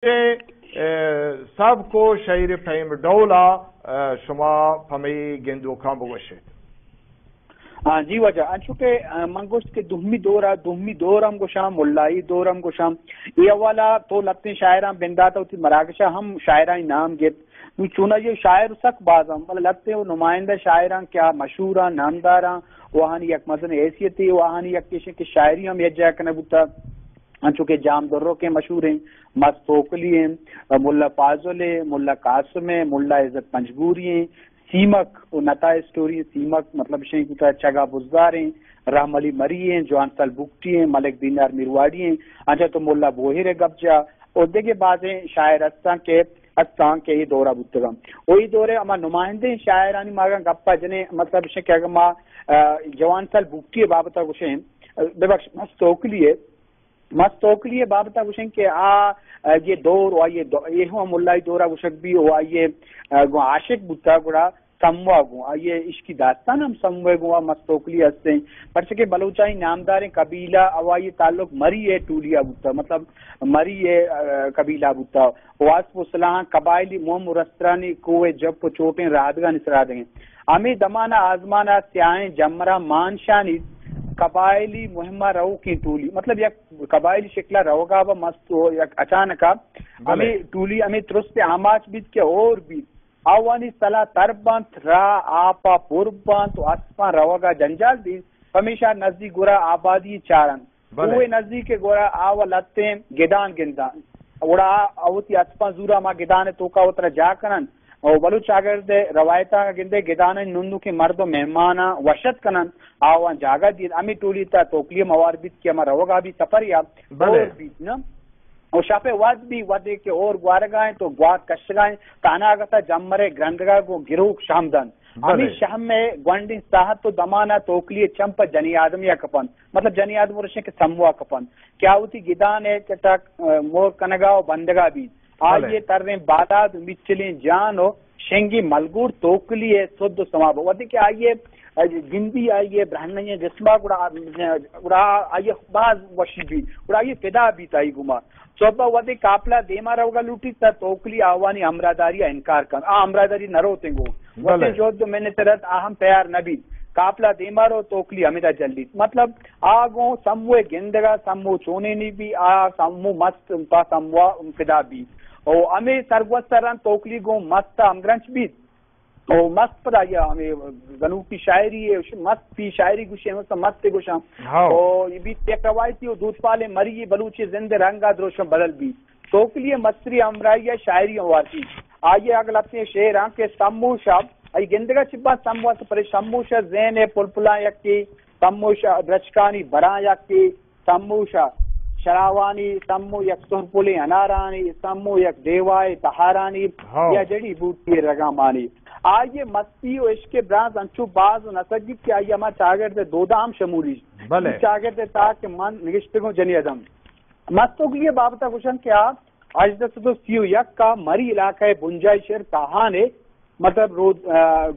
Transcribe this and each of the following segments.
سب کو شعر فهم دولا شما فهمی گندو کام بگوشید. جی وجہ چونکہ منگوشت کے دومی دورم گوشام ملائی دورم گوشام یہ والا تو لگتے شاعران بنداتا ہوتی مراکشہ ہم شاعران نام گیت چونہ یہ شاعر سک بازم مطلب لگتے وہ نمائندہ شاعران کیا مشہوران نامداران وہاں یک مزن حیثیتی وہاں یک کشن کی شاعری ہم یہ جائے کنے بوتا چونکہ جام دروں کے مشہور ہیں مستوکلی ہیں ملا فاضل ہے ملا قاسم ہے ملا عزت پنجگوری ہیں سیمک و نتا اسٹوری سیمک مطلب شہیں کتا چگا بزدار ہیں رحم علی مری ہیں جوان سل بکٹی ہیں ملک دینار میرواڑی ہیں انجا تو ملا بوہر گبجا اور دیکھے بازیں شاعر استان کے یہ دورہ بتگم وہی دورے اما نمائندے شاعرانی ماگا گپا جنہیں مطلب شہیں کہ اگر جوان سل بکٹی بابتا کچھ بے بخش مستوکلی بابتا گوشن کہ یہ دور یہ ہوا ملائی دورہ گوشک بھی ہوا یہ عاشق بتا گڑا سموا گو یہ عشقی داستان ہم سموے گو مستوکلی ہستے ہیں پرچہ بلوچائی نامدار قبیلہ اوا یہ تعلق مری ہے ٹولیا بتا مطلب مری ہے قبیلہ بتا واسف و صلاح قبائلی موم مرسترانی کوئے جب چوٹیں رادگاہ نسرا دیں ہمیں دمانہ آزمانہ سیاہیں جمرہ مانشانی قبائلی مہمہ رو کی ٹولی مطلب یک قبائلی شکلہ روگا و مست اچانکا ہمیں ٹولی ہمیں ترست آماچ بیت کے اور بھی آوانی صلاح تربانت را آپا پوربانت و اسپان روگا جنجال دی ہمیشہ نزدیک گورا آبادی چارن اوے نزدیک گورا آوا لتے گدان گندان اوڑا آوتی اسپان زورا ما گدان توکا اترا جا کنن اور بلوچ اگر دے روایتہ گندے گدان ننو کے مرد و مہمانا وشت کنن آوان جاگا دید امی ٹولی تا توکلی موار بیت کی اما روگا بھی سفر یا اور بیت نا اور شاپے واد بھی ودے کے اور گوارگائیں تو گواد کشگائیں تانا آگتا جمرے گرندگاہ کو گروک شامدن امی شہم میں گوانڈی ساہت تو دمانا توکلی چمپ جنی آدمی کپن مطلب جنی آدم ورشن کے سموا کپن کیا ہوتی گدان ہے چٹاک مور کنگا و بندگا بھی آئیے ترنے باداد مچلیں جان ہو شنگی ملگور توکلی ہے سود و سماب ودے کہ آئیے گندی آئیے برہنی جسمہ گڑا آئیے باز وشی بھی گڑا آئیے فدا بھی تائی گما صوبہ ودے کاپلا دیما روگا لوٹی تا توکلی آوانی امراداری انکار کن امراداری نہ روتے گو ودے جو دو میں نے ترد آہم تیار نبی کاپلا دیما رو توکلی ہمیدہ جلدی مطلب آگوں سموے گندگا سمو چونے نی بھی سمو مست پا سموا فدا بھی او ہمیں سرگوستران توکلی گو مست امگرنچ بھی او مست پر آیا ہمیں گنو کی شاعری ہے مست پی شاعری گوشے مست گوشاں او یہ بھی ایک روایتی ہو دودھ پالے مری بلوچی زند رنگا دروشم بدل بھی توکلی مصری امرائی شاعری ہوارتی آئیے اگر لگتے ہیں شعر ہاں کہ سموشا ای گندگا چبا سموا سے پرے سموشا زین ہے پلپلا یکی سموشا درچکانی برا یکی سموشا شراوانی سمو یک سرپلی انارانی سمو یک دیوائے تہارانی یا جڑی بوٹی رگامانی آئیے مستی و عشق برانز انچو باز و نسجی کی آئیے ہمارا چاگر دے دو دام شمولی چاگر دے تاکہ من نگشتگوں جنی ادم مستوں کے لیے بابتا کشن کیا اجدست تو سیو یک کا مری علاقہ بنجائی شہر کہانے مطلب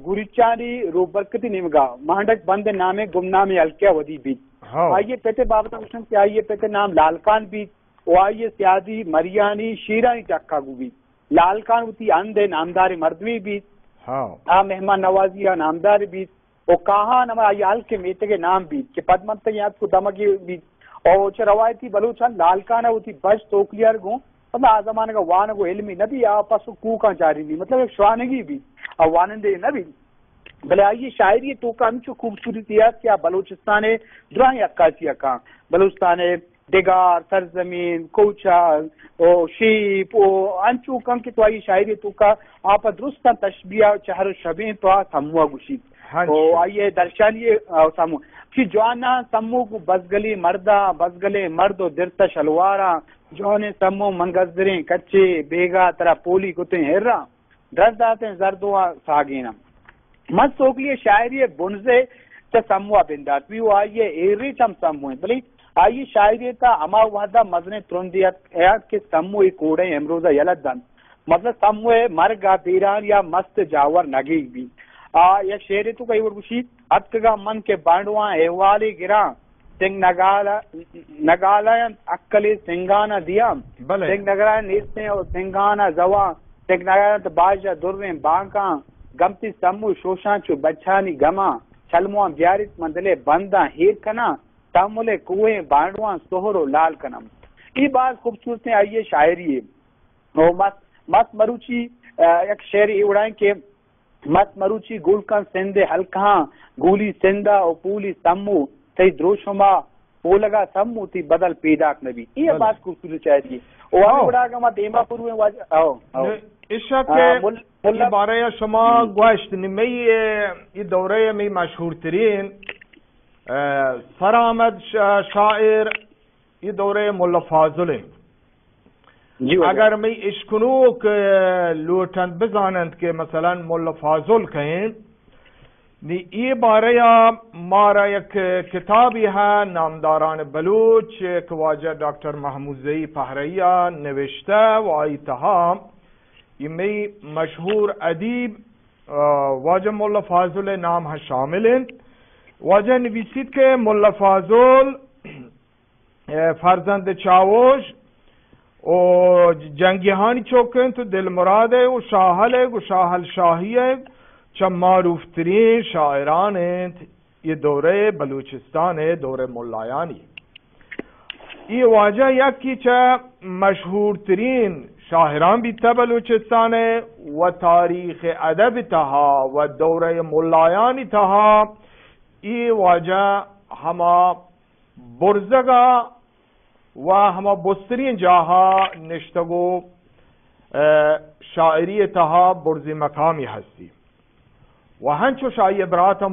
گوریچانی رو برکتی نمگا مہنڈک بند نامے گمنامے الکیہ ودی بیت آئیے پیتے بابتا کشن کیا آئیے پیتے نام لالکان بیت او آئیے سیادی مریانی شیرانی چکا گو بیت لالکان ہوتی اندے نامدار مردوی بیت مہمان نوازی نامدار بیت او کہاں نما آئیال کے میتے کے نام بیت کہ پدمنت یاد کو دمگی بیت اور چھ روایتی بلوچان لالکانہ ہوتی بش توکلیار گوں مطلب آزمانے کا وانگو علمی نبی آپس کوکاں جاری نہیں مطلب ایک شوانگی بھی اور وانندے نبی بلے آئیے شاعری تو کا انچو خوبصورتیات کیا بلوچستان درائیں عکاسی اکاں بلوچستان ڈگار سرزمین کوچا او شیپ او انچو کم کی تو آئی شاعری تو کا آپ درست تشبیہ چہر شبیں تو سموا گوشی او آئیے درشانی سمو کہ جوانا سمو کو بزگلی مردہ بزگلے مرد و درتا شلوارا جونے سمو منگزریں کچے بیگا ترا پولی کتے ہرا درد آتے ہیں زردوا ساگینا مست سوکلی شاعری بنزے تا سموا بندات بھی وہ آئیے ایری چم سمویں بلی آئیے شاعری تا اما وحدہ مزنے ترندیت کے سمو ایک کوڑے امروزہ یلدن مطلب سمو مرگا بیران یا مست جاور نگیگ بھی یا شعری تو کئی ورگوشی اتگا من کے بانڈوان احوالی گران سنگ نگالاین اکل سنگانا دیام سنگ نگالاین نیستیں اور سنگانا زوان سنگ نگالاین باجا درن بانکاں گمتی سمو شوشان چو بچانی گما چلموان بیاریت مندلے بنداں ہیر کنا تاملے کوئیں بانڈوان سہرو لال کنم. یہ بات خوبصورت ہے. آئیے شاعری ہے مس مروچی ایک شعر اڑائیں کہ مس مروچی گولکن سندے ہلکاں گولی سندا او پولی سمو تی دروشما پولگا سمو تی بدل پیداک نبی. یہ بات خوبصورت شاعری ہے. او اڑا گما دیما پروے او اشک یہ بارے شما گوشت نمی یہ دوره می مشهورترین سرآمد شاعر یہ دوره ملا فاضل. اگر می اشکنو که لوٹند بزانند که مثلا ملا فاضل کہیں یہ بارے مارا یک کتابی ہے نامداران بلوچ که واجه ڈاکٹر محمود زئی پهریہ نوشته و آیتها یہ می مشہور ادیب واجه ملا فاضل نام ہے شامل ہیں. واجه نویسید که ملا فاضل فرزند چاوش و جنگیهانی چوکن تو دل مراده و شاهل و شاهل شاهیه چه معروف ترین شاعران یہ دوره بلوچستان دوره ملایانی. یہ واجه یکی چه مشهور ترین شاعران بیتا بلوچستان و تاریخ ادب تها و دوره ملایانی تها یہ واجه ہما برزگا و ہما بسترین جاها نشتگو شاعری تها برزی مقامی هستی و هنچو شاعری براتا